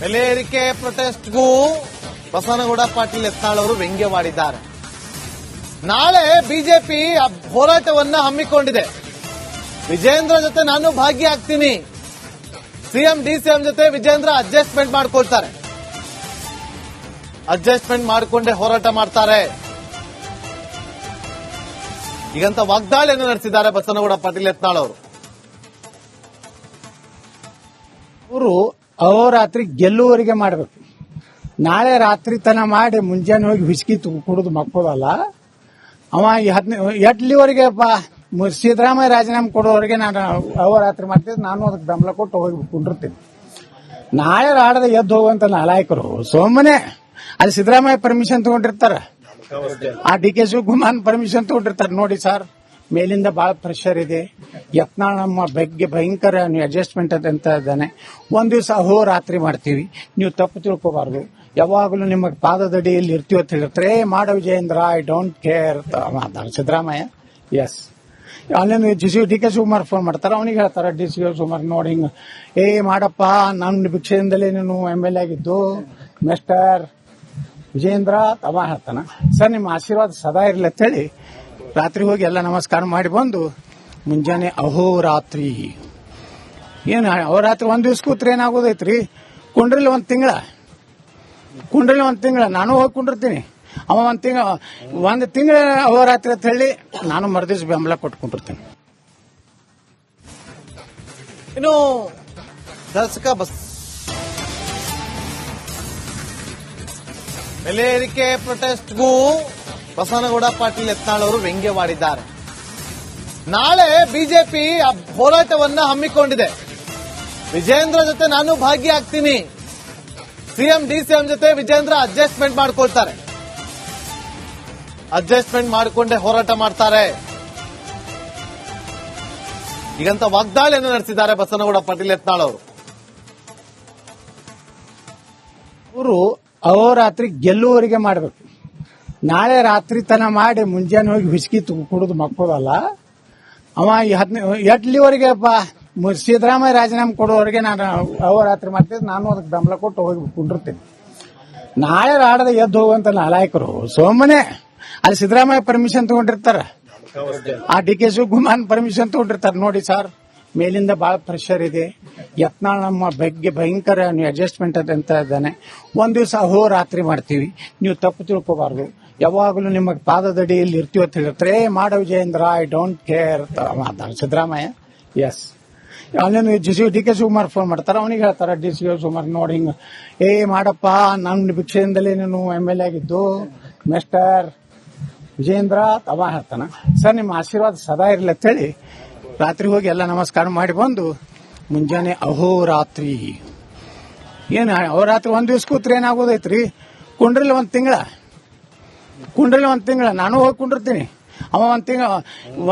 ಬೆಲೆ ಏರಿಕೆ ಪ್ರೊಟೆಸ್ಟ್ಗೂ ಬಸನಗೌಡ ಪಾಟೀಲ್ ಯತ್ನಾಳ್ ಅವರು ವ್ಯಂಗ್ಯವಾಡಿದ್ದಾರೆ. ನಾಳೆ ಬಿಜೆಪಿ ಹೋರಾಟವನ್ನ ಹಮ್ಮಿಕೊಂಡಿದೆ. ವಿಜೇಂದ್ರ ಜೊತೆ ನಾನು ಭಾಗಿಯಾಗ್ತೀನಿ. ಸಿಎಂ ಡಿಸಿಎಂ ಜೊತೆ ವಿಜೇಂದ್ರ ಅಡ್ಜಸ್ಟ್ಮೆಂಟ್ ಮಾಡ್ಕೊಳ್ತಾರೆ. ಅಡ್ಜಸ್ಟ್ಮೆಂಟ್ ಮಾಡಿಕೊಂಡೇ ಹೋರಾಟ ಮಾಡ್ತಾರೆ. ಈಗಂತ ವಾಗ್ದಾಳಿಯನ್ನು ನಡೆಸಿದ್ದಾರೆ ಬಸನಗೌಡ ಪಾಟೀಲ್ ಯತ್ನಾಳ್ ಅವರು. ಅವರು ಅಹೋರಾತ್ರಿ ಗೆಲ್ಲುವವರೆಗೆ ಮಾಡಬೇಕು. ನಾಳೆ ರಾತ್ರಿ ತನ ಮಾಡಿ ಮುಂಜಾನೆ ಹೋಗಿ ವಿಸ್ಕಿ ಕುಡಿದು ಮಕ್ಕೋದಲ್ಲ. ಅವ ಎಟ್ಲಿವರೆಗೆ ಸಿದ್ದರಾಮಯ್ಯ ರಾಜೀನಾಮೆ ಕೊಡೋವರೆಗೆ ನಾನು ಅಹೋರಾತ್ರಿ ಮಾಡ್ತಿದ್ದೆ. ನಾನು ಅದಕ್ಕೆ ಬೆಂಬಲ ಕೊಟ್ಟು ಹೋಗಿ ಕುಂಡಿರ್ತೀನಿ. ನಾಳೆ ರಾಡದ ಎದ್ದು ಹೋಗುವಂತ ನಾಲಾಯಕರು ಸೋಮನೆ ಅಲ್ಲಿ ಸಿದ್ದರಾಮಯ್ಯ ಪರ್ಮಿಷನ್ ತಗೊಂಡಿರ್ತಾರ, ಆ ಡಿ.ಕೆ. ಶಿವಕುಮಾರ್ ಪರ್ಮಿಷನ್ ತಗೊಂಡಿರ್ತಾರೆ. ನೋಡಿ ಸರ್, ಮೇಲಿಂದ ಬಹಳ ಪ್ರೆಷರ್ ಇದೆ, ಯತ್ನಾಳ್ ನಮ್ಮ ಬಗ್ಗೆ ಭಯಂಕರ ನೀವು ಅಡ್ಜಸ್ಟ್ಮೆಂಟ್ ಅಂತ ಇದ್ದಾನೆ. ಒಂದ್ ದಿವಸ ಅಹೋರಾತ್ರಿ ಮಾಡ್ತೀವಿ, ನೀವು ತಪ್ಪು ತಿಳ್ಕೋಬಾರ್ದು. ಯಾವಾಗಲೂ ನಿಮ್ಮ ಪಾದದಡಿಯಲ್ಲಿ ಇರ್ತೀವಿ ಅಂತ ಹೇಳಿರ್ತಾರೆ. ಮಾಡ Vijayendra, I don't care Siddaramaiah. Yes, ಅಲ್ಲೇನು ಡಿ.ಕೆ. ಶಿವಕುಮಾರ್ ಫೋನ್ ಮಾಡ್ತಾರ, ಅವನಿಗೆ ಹೇಳ್ತಾರ ಡಿ.ಕೆ. ಶಿವಕುಮಾರ್ ನೋಡಿ ಹಿಂಗ, ಮಾಡಪ್ಪ, ನನ್ನ ಭಿಕ್ಷೆಯಿಂದಲೇ ನೀನು MLA ಆಗಿದ್ದು ಮಿಸ್ಟರ್ ವಿಜಯೇಂದ್ರ ತಮ್ಮ ಹೇಳ್ತಾನ. ಸರ್, ನಿಮ್ಮ ಆಶೀರ್ವಾದ ಸದಾ ಇರ್ಲಿ ಅಂತ ಹೇಳಿ ರಾತ್ರಿ ಹೋಗಿ ಎಲ್ಲ ನಮಸ್ಕಾರ ಮಾಡಿ ಬಂದು ಮುಂಜಾನೆ ಅಹೋರಾತ್ರಿ ಏನು ಅಹೋರಾತ್ರಿ ಒಂದ್ ದಿವ್ಸ ಕೂತ್ರೆ ಏನಾಗೋದೈತ್ರಿ? ಕುಂಡ್ರಲ್ಲಿ ಒಂದ್ ತಿಂಗಳ ನಾನು ಹೋಗಿ ಕುಂಡಿರ್ತೀನಿ. ಅವ ಒಂದ್ ತಿಂಗಳ ಅಹೋರಾತ್ರಿ ಅಂತ ಹೇಳಿ ನಾನು ಮರುದಿವ್ಸ ಬೆಂಬಲ ಕೊಟ್ಕೊಂಡಿರ್ತೀನಿ. ಇನ್ನು ಶಾಸಕ ಬೆಲೆ ಏರಿಕೆ ಪ್ರೊಟೆಸ್ಟ್ಗೂ ಬಸನಗೌಡ ಪಾಟೀಲ್ ಯತ್ನಾಳ್ ಅವರು ವ್ಯಂಗ್ಯವಾಡಿದ್ದಾರೆ. ನಾಳೆ ಬಿಜೆಪಿ ಹೋರಾಟವನ್ನ ಹಮ್ಮಿಕೊಂಡಿದೆ. ವಿಜೇಂದ್ರ ಜೊತೆ ನಾನು ಭಾಗಿಯಾಗ್ತೀನಿ. ಸಿಎಂ ಡಿಸಿಎಂ ಜೊತೆ ವಿಜೇಂದ್ರ ಅಡ್ಜಸ್ಟ್ಮೆಂಟ್ ಮಾಡ್ಕೊಳ್ತಾರೆ. ಅಡ್ಜಸ್ಟ್ಮೆಂಟ್ ಮಾಡಿಕೊಂಡೇ ಹೋರಾಟ ಮಾಡ್ತಾರೆ. ಈಗಂತ ವಾಗ್ದಾಳಿಯನ್ನು ನಡೆಸಿದ್ದಾರೆ ಬಸನಗೌಡ ಪಾಟೀಲ್ ಯತ್ನಾಳ್ ಅವರು. ಅವರು ಅಹೋರಾತ್ರಿ ಗೆಲ್ಲುವವರೆಗೆ ಮಾಡಬೇಕು. ನಾಳೆ ರಾತ್ರಿ ತನ ಮಾಡಿ ಮುಂಜಾನೆ ಹೋಗಿ ವಿಸ್ಕಿ ಕುಡಿದು ಮಕ್ಕೋದಲ್ಲ. ಅವ ಎಟ್ಲಿವರೆಗೆ ಸಿದ್ದರಾಮಯ್ಯ ರಾಜೀನಾಮೆ ಕೊಡೋವರೆಗೆ ನಾನು ಅಹೋರಾತ್ರಿ ಮಾಡ್ತಿದ್ದೆ. ನಾನು ಅದಕ್ಕೆ ಬೆಂಬಲ ಕೊಟ್ಟು ಹೋಗಿ ಕುಂಡಿರ್ತೀನಿ. ನಾಳೆ ರಾಡದ ಎದ್ದು ಹೋಗುವಂತ ನಾಲಾಯಕರು ಸೋಮನೆ ಅಲ್ಲಿ ಸಿದ್ದರಾಮಯ್ಯ ಪರ್ಮಿಷನ್ ತಗೊಂಡಿರ್ತಾರ, ಆ ಡಿ.ಕೆ. ಶಿವಕುಮಾರ್ ಪರ್ಮಿಷನ್ ತಗೊಂಡಿರ್ತಾರೆ. ನೋಡಿ ಸರ್, ಮೇಲಿಂದ ಬಹಳ ಪ್ರೆಷರ್ ಇದೆ, ಯತ್ನಾಳ್ ನಮ್ಮ ಬಗ್ಗೆ ಭಯಂಕರ ನೀವು ಅಡ್ಜಸ್ಟ್ಮೆಂಟ್ ಅಂತ ಇದ್ದಾನೆ. ಒಂದ್ ದಿವಸ ಅಹೋರಾತ್ರಿ ಮಾಡ್ತೀವಿ, ನೀವು ತಪ್ಪು ತಿಳ್ಕೋಬಾರ್ದು. ಯಾವಾಗಲೂ ನಿಮ್ಮ ಪಾದದಡಿಯಲ್ಲಿ ಇರ್ತೀವಿ ಅಂತ ಹೇಳಿರ್ತಾರೆ. ಮಾಡ Vijayendra, I don't care Siddaramaiah. Yes, ಅಲ್ಲೇನು ಡಿ.ಕೆ. ಶಿವಕುಮಾರ್ ಫೋನ್ ಮಾಡ್ತಾರ, ಅವನಿಗೆ ಹೇಳ್ತಾರ ಡಿ.ಕೆ. ಶಿವಕುಮಾರ್ ನೋಡಿ ಹಿಂಗ, ಮಾಡಪ್ಪ, ನನ್ನ ಭಿಕ್ಷೆಯಿಂದಲೇ ನೀನು MLA ಆಗಿದ್ದು ಮಿಸ್ಟರ್ ವಿಜಯೇಂದ್ರ ತಮ್ಮ ಹೇಳ್ತಾನ. ಸರ್, ನಿಮ್ಮ ಆಶೀರ್ವಾದ ಸದಾ ಇರ್ಲಿ ಅಂತ ಹೇಳಿ ರಾತ್ರಿ ಹೋಗಿ ಎಲ್ಲ ನಮಸ್ಕಾರ ಮಾಡಿ ಬಂದು ಮುಂಜಾನೆ ಅಹೋರಾತ್ರಿ ಏನು ಅಹೋರಾತ್ರಿ ಒಂದ್ ದಿವ್ಸ ಕೂತ್ರೆ ಏನಾಗೋದೈತ್ರಿ? ಕುಂಡ್ರಲ್ಲಿ ಒಂದ್ ತಿಂಗಳ ನಾನು ಹೋಗಿ ಕುಂಡಿರ್ತೀನಿ. ಅವ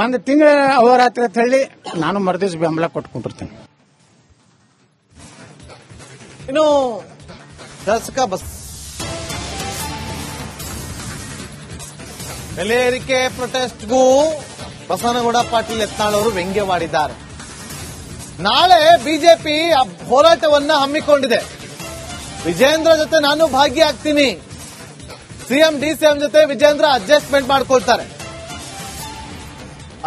ಒಂದ್ ತಿಂಗಳ ಅಹೋರಾತ್ರಿ ಅಂತ ಹೇಳಿ ನಾನು ಮರುದಿವ್ಸ ಬೆಂಬಲ ಕೊಟ್ಕೊಂಡಿರ್ತೀನಿ. ಇನ್ನು ಶಾಸಕ ಬೆಲೆ ಏರಿಕೆ ಪ್ರೊಟೆಸ್ಟ್ಗೂ ಬಸನಗೌಡ ಪಾಟೀಲ್ ಯತ್ನಾಳ್ ಅವರು ವ್ಯಂಗ್ಯವಾಡಿದ್ದಾರೆ. ನಾಳೆ ಬಿಜೆಪಿ ಹೋರಾಟವನ್ನ ಹಮ್ಮಿಕೊಂಡಿದೆ. ವಿಜೇಂದ್ರ ಜೊತೆ ನಾನು ಭಾಗಿಯಾಗ್ತೀನಿ. ಸಿಎಂ ಡಿಸಿಎಂ ಜೊತೆ ವಿಜೇಂದ್ರ ಅಡ್ಜಸ್ಟ್ಮೆಂಟ್ ಮಾಡ್ಕೊಳ್ತಾರೆ.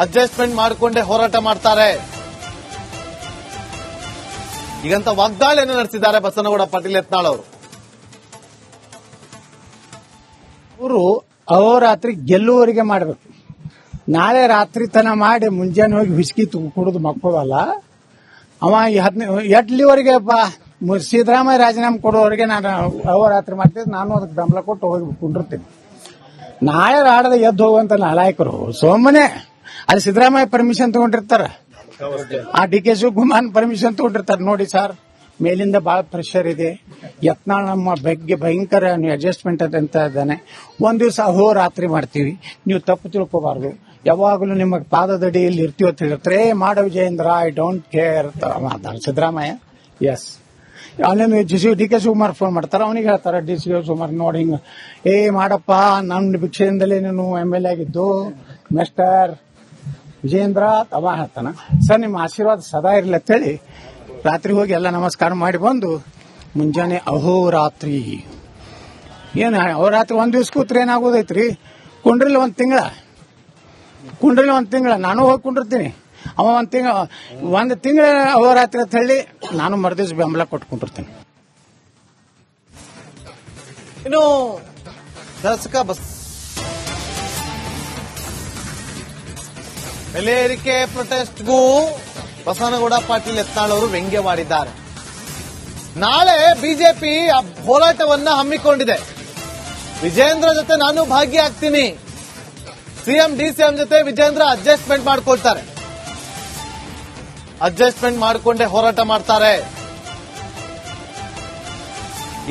ಅಡ್ಜಸ್ಟ್ಮೆಂಟ್ ಮಾಡಿಕೊಂಡೇ ಹೋರಾಟ ಮಾಡ್ತಾರೆ. ಈಗಂತ ವಾಗ್ದಾಳಿಯನ್ನು ನಡೆಸಿದ್ದಾರೆ ಬಸನಗೌಡ ಪಾಟೀಲ್ ಯತ್ನಾಳ್ ಅವರು. ಅವರು ಅಹೋರಾತ್ರಿ ಗೆಲ್ಲುವವರೆಗೆ ಮಾಡಬೇಕು. ನಾಳೆ ರಾತ್ರಿ ತನ ಮಾಡಿ ಮುಂಜಾನೆ ಹೋಗಿ ವಿಸ್ಕಿ ಕುಡಿದು ಮಕ್ಕೋದಲ್ಲ. ಅವ ಎಟ್ಲಿವರೆಗೆ ಸಿದ್ದರಾಮಯ್ಯ ರಾಜೀನಾಮೆ ಕೊಡೋವರೆಗೆ ನಾನು ಅಹೋರಾತ್ರಿ ಮಾಡ್ತಿದ್ದೆ. ನಾನು ಅದಕ್ಕೆ ಬೆಂಬಲ ಕೊಟ್ಟು ಹೋಗಿ ಕುಂಡಿರ್ತೀನಿ. ನಾಳೆ ರಾಡದ ಎದ್ದು ಹೋಗುವಂತ ನಾಲಾಯಕರು ಸೋಮನೆ ಅಲ್ಲಿ ಸಿದ್ದರಾಮಯ್ಯ ಪರ್ಮಿಷನ್ ತಗೊಂಡಿರ್ತಾರ, ಆ ಡಿ.ಕೆ. ಶಿವಕುಮಾರ್ ಪರ್ಮಿಷನ್ ತಗೊಂಡಿರ್ತಾರೆ. ನೋಡಿ ಸರ್, ಮೇಲಿಂದ ಬಹಳ ಪ್ರೆಷರ್ ಇದೆ, ಯತ್ನಾಳ್ ನಮ್ಮ ಬಗ್ಗೆ ಭಯಂಕರ ನೀವು ಅಡ್ಜಸ್ಟ್ಮೆಂಟ್ ಅಂತ ಇದ್ದಾನೆ. ಒಂದ್ ದಿವಸ ಅಹೋರಾತ್ರಿ ಮಾಡ್ತೀವಿ, ನೀವು ತಪ್ಪು ತಿಳ್ಕೋಬಾರ್ದು. ಯಾವಾಗಲೂ ನಿಮ್ಮ ಪಾದದಡಿಯಲ್ಲಿ ಇರ್ತೀವಿ ಅಂತ ಹೇಳಿರ್ತಾರೆ. ಮಾಡ Vijayendra, I don't care Siddaramaiah. Yes, ಅಲ್ಲೇನು ಡಿ.ಕೆ. ಶಿವಕುಮಾರ್ ಫೋನ್ ಮಾಡ್ತಾರ, ಅವನಿಗೆ ಹೇಳ್ತಾರ ಡಿ.ಕೆ. ಶಿವಕುಮಾರ್ ನೋಡಿ ಹಿಂಗ, ಮಾಡಪ್ಪ, ನನ್ನ ಭಿಕ್ಷೆಯಿಂದಲೇ ನೀನು MLA ಆಗಿದ್ದು ಮಿಸ್ಟರ್ ವಿಜಯೇಂದ್ರ ತಮ್ಮ ಹೇಳ್ತಾನ. ಸರ್, ನಿಮ್ಮ ಆಶೀರ್ವಾದ ಸದಾ ಇರ್ಲಿ ಅಂತ ಹೇಳಿ ರಾತ್ರಿ ಹೋಗಿ ಎಲ್ಲ ನಮಸ್ಕಾರ ಮಾಡಿ ಬಂದು ಮುಂಜಾನೆ ಅಹೋರಾತ್ರಿ ಏನ್ ಅಹೋರಾತ್ರಿ ಒಂದ್ ದಿವ್ಸ ಕೂತ್ರೆ ಏನಾಗೋದೈತ್ರಿ? ಕುಂಡ್ರಿಲ್ ಒಂದ್ ತಿಂಗಳ ನಾನು ಹೋಗಿ ಕುಂಡಿರ್ತೀನಿ. ಅವ ಒಂದ್ ತಿಂಗಳ ಅಹೋರಾತ್ರಿ ಅಂತ ಹೇಳಿ ನಾನು ಮರದಿವ್ಸ ಬೆಂಬಲ ಕೊಟ್ಕೊಂಡಿರ್ತೀನಿ. ಇನ್ನು ಶಾಸಕ ಬೆಲೆ ಏರಿಕೆ ಪ್ರೊಟೆಸ್ಟ್ಗೂ ಬಸನಗೌಡ ಪಾಟೀಲ್ ಯತ್ನಾಳ್ ಅವರು ವ್ಯಂಗ್ಯವಾಡಿದ್ದಾರೆ. ನಾಳೆ ಬಿಜೆಪಿ ಹೋರಾಟವನ್ನ ಹಮ್ಮಿಕೊಂಡಿದೆ. ವಿಜೇಂದ್ರ ಜೊತೆ ನಾನು ಭಾಗಿಯಾಗ್ತೀನಿ. ಸಿಎಂ ಡಿಸಿಎಂ ಜೊತೆ ವಿಜೇಂದ್ರ ಅಡ್ಜಸ್ಟ್ಮೆಂಟ್ ಮಾಡ್ಕೊಳ್ತಾರೆ. ಅಡ್ಜಸ್ಟ್ಮೆಂಟ್ ಮಾಡಿಕೊಂಡೇ ಹೋರಾಟ ಮಾಡ್ತಾರೆ.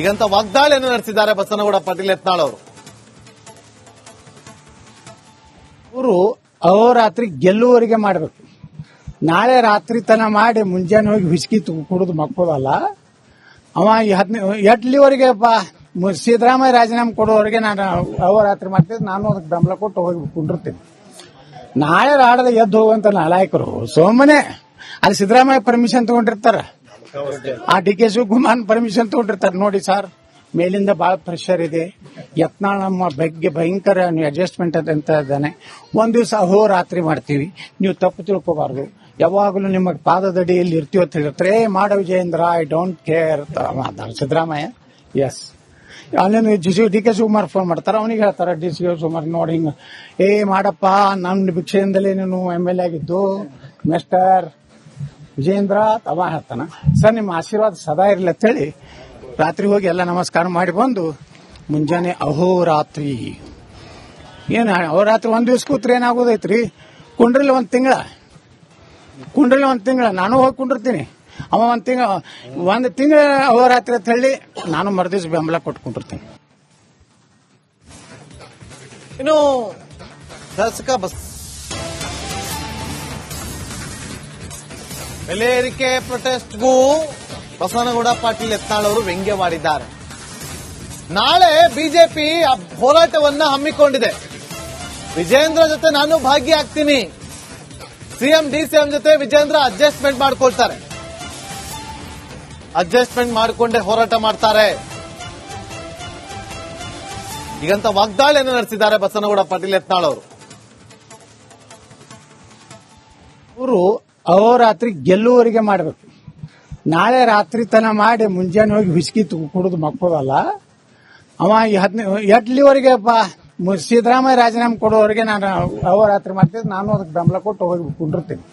ಈಗಂತ ವಾಗ್ದಾಳಿಯನ್ನು ನಡೆಸಿದ್ದಾರೆ ಬಸನಗೌಡ ಪಾಟೀಲ್ ಯತ್ನಾಳ್ ಅವರು ಅಹೋರಾತ್ರಿ ಗೆಲ್ಲುವವರೆಗೆ ಮಾಡಬೇಕು. ನಾಳೆ ರಾತ್ರಿ ತನ ಮಾಡಿ ಮುಂಜಾನೆ ಹೋಗಿ ವಿಸ್ಕಿ ಕುಡಿದು ಮಕ್ಕೋದಲ್ಲ. ಅವ ಎಟ್ಲಿವರೆಗೆ ಸಿದ್ದರಾಮಯ್ಯ ರಾಜೀನಾಮೆ ಕೊಡೋವರೆಗೆ ನಾನು ಅಹೋರಾತ್ರಿ ಮಾಡ್ತಿದ್ದೆ. ನಾನು ಅದಕ್ಕೆ ಬೆಂಬಲ ಕೊಟ್ಟು ಹೋಗಿ ಕುಂಡಿರ್ತೀನಿ. ನಾಳೆ ರಾಡದ ಎದ್ದು ಹೋಗುವಂತ ನಾಲಾಯಕರು ಸೋಮನೆ ಅಲ್ಲಿ ಸಿದ್ದರಾಮಯ್ಯ ಪರ್ಮಿಷನ್ ತಗೊಂಡಿರ್ತಾರ, ಆ ಡಿ ಕೆ ಶಿವಕುಮಾರ್ ಪರ್ಮಿಷನ್ ತಗೊಂಡಿರ್ತಾರೆ. ನೋಡಿ ಸರ್, ಮೇಲಿಂದ ಬಹಳ ಪ್ರೆಷರ್ ಇದೆ, ಯತ್ನಾಳ್ ನಮ್ಮ ಬಗ್ಗೆ ಭಯಂಕರ ಅಡ್ಜಸ್ಟ್ಮೆಂಟ್ ಅಂತ ಇದ್ದಾನೆ. ಒಂದ್ ದಿವಸ ಅಹೋರಾತ್ರಿ ಮಾಡ್ತೀವಿ, ನೀವು ತಪ್ಪು ತಿಳ್ಕೋಬಾರ್ದು, ಯಾವಾಗಲೂ ನಿಮ್ಮ ಪಾದದಡಿಯಲ್ಲಿ ಇರ್ತೀವಿ ಅಂತ ಹೇಳಿರ್ತಾರೆ. ಮಾಡ Vijayendra, I don't care Siddaramaiah. Yes, ಅಲ್ಲೇನು ಡಿ ಕೆ ಶಿವಕುಮಾರ್ ಫೋನ್ ಮಾಡ್ತಾರ, ಅವನಿಗೆ ಹೇಳ್ತಾರ ಡಿ ಕೆ ಶಿವಕುಮಾರ್ ನೋಡಿ ಹಿಂಗ, ಮಾಡಪ್ಪ, ನನ್ನ ಭಿಕ್ಷೆಯಿಂದಲೇ ನೀನು MLA ಆಗಿದ್ದು ಮಿಸ್ಟರ್ ವಿಜಯೇಂದ್ರ ತವ ಹೇಳ್ತಾನ. ಸರ್, ನಿಮ್ಮ ಆಶೀರ್ವಾದ ಸದಾ ಇರಲಿ ಅಂತ ಹೇಳಿ ರಾತ್ರಿ ಹೋಗಿ ಎಲ್ಲ ನಮಸ್ಕಾರ ಮಾಡಿ ಬಂದು ಮುಂಜಾನೆ ಅಹೋರಾತ್ರಿ ಅಹೋರಾತ್ರಿ ಒಂದ್ ದಿವ್ಸ ಕೂತ್ರೆ ಏನಾಗೋದೈತ್ರಿ? ಕುಂಡ್ರಿಲ್ ಒಂದ್ ತಿಂಗಳ ನಾನು ಹೋಗಿ ಕುಂಡಿರ್ತೀನಿ. ಅವ ಒಂದ್ ತಿಂಗಳ ಅಹೋರಾತ್ರಿ ಅಂತ ಹೇಳಿ ನಾನು ಮರದಿವ್ಸ ಬೆಂಬಲ ಕೊಟ್ಕೊಂಡಿರ್ತೀನಿ. ಇನ್ನು ಶಾಸಕ ಬೆಲೆ ಏರಿಕೆ ಪ್ರೊಟೆಸ್ಟ್ಗೂ ಬಸನಗೌಡ ಪಾಟೀಲ್ ಯತ್ನಾಳ್ ಅವರು ವ್ಯಂಗ್ಯವಾಡಿದ್ದಾರೆ. ನಾಳೆ ಬಿಜೆಪಿ ಹೋರಾಟವನ್ನ ಹಮ್ಮಿಕೊಂಡಿದೆ. ವಿಜೇಂದ್ರ ಜೊತೆ ನಾನು ಭಾಗಿಯಾಗ್ತೀನಿ. ಸಿಎಂ ಡಿಸಿಎಂ ಜೊತೆ ವಿಜೇಂದ್ರ ಅಡ್ಜಸ್ಟ್ಮೆಂಟ್ ಮಾಡ್ಕೊಳ್ತಾರೆ. ಅಡ್ಜಸ್ಟ್ಮೆಂಟ್ ಮಾಡಿಕೊಂಡೇ ಹೋರಾಟ ಮಾಡ್ತಾರೆ. ಈಗಂತ ವಾಗ್ದಾಳಿಯನ್ನು ನಡೆಸಿದ್ದಾರೆ ಬಸನಗೌಡ ಪಾಟೀಲ್ ಯತ್ನಾಳ್ ಅವರು ಅಹೋರಾತ್ರಿ ಗೆಲ್ಲುವವರೆಗೆ ಮಾಡಬೇಕು. ನಾಳೆ ರಾತ್ರಿ ತನ ಮಾಡಿ ಮುಂಜಾನೆ ಹೋಗಿ ವಿಸ್ಕಿ ಕುಡಿದು ಮಕ್ಕೋದಲ್ಲ. ಅವ ಎಟ್ಲಿವರೆಗೆ ಸಿದ್ದರಾಮಯ್ಯ ರಾಜೀನಾಮೆ ಕೊಡೋವರೆಗೆ ನಾನು ಅಹೋರಾತ್ರಿ ಮಾಡ್ತಿದ್ದೆ. ನಾನು ಅದಕ್ಕೆ ಬೆಂಬಲ ಕೊಟ್ಟು ಹೋಗಿ ಕುಂಡಿರ್ತೀನಿ.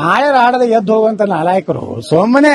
ನಾಳೆ ರಾಡದ ಎದ್ದು ಹೋಗುವಂತ ನಾಲಾಯಕರು ಸೋಮನೆ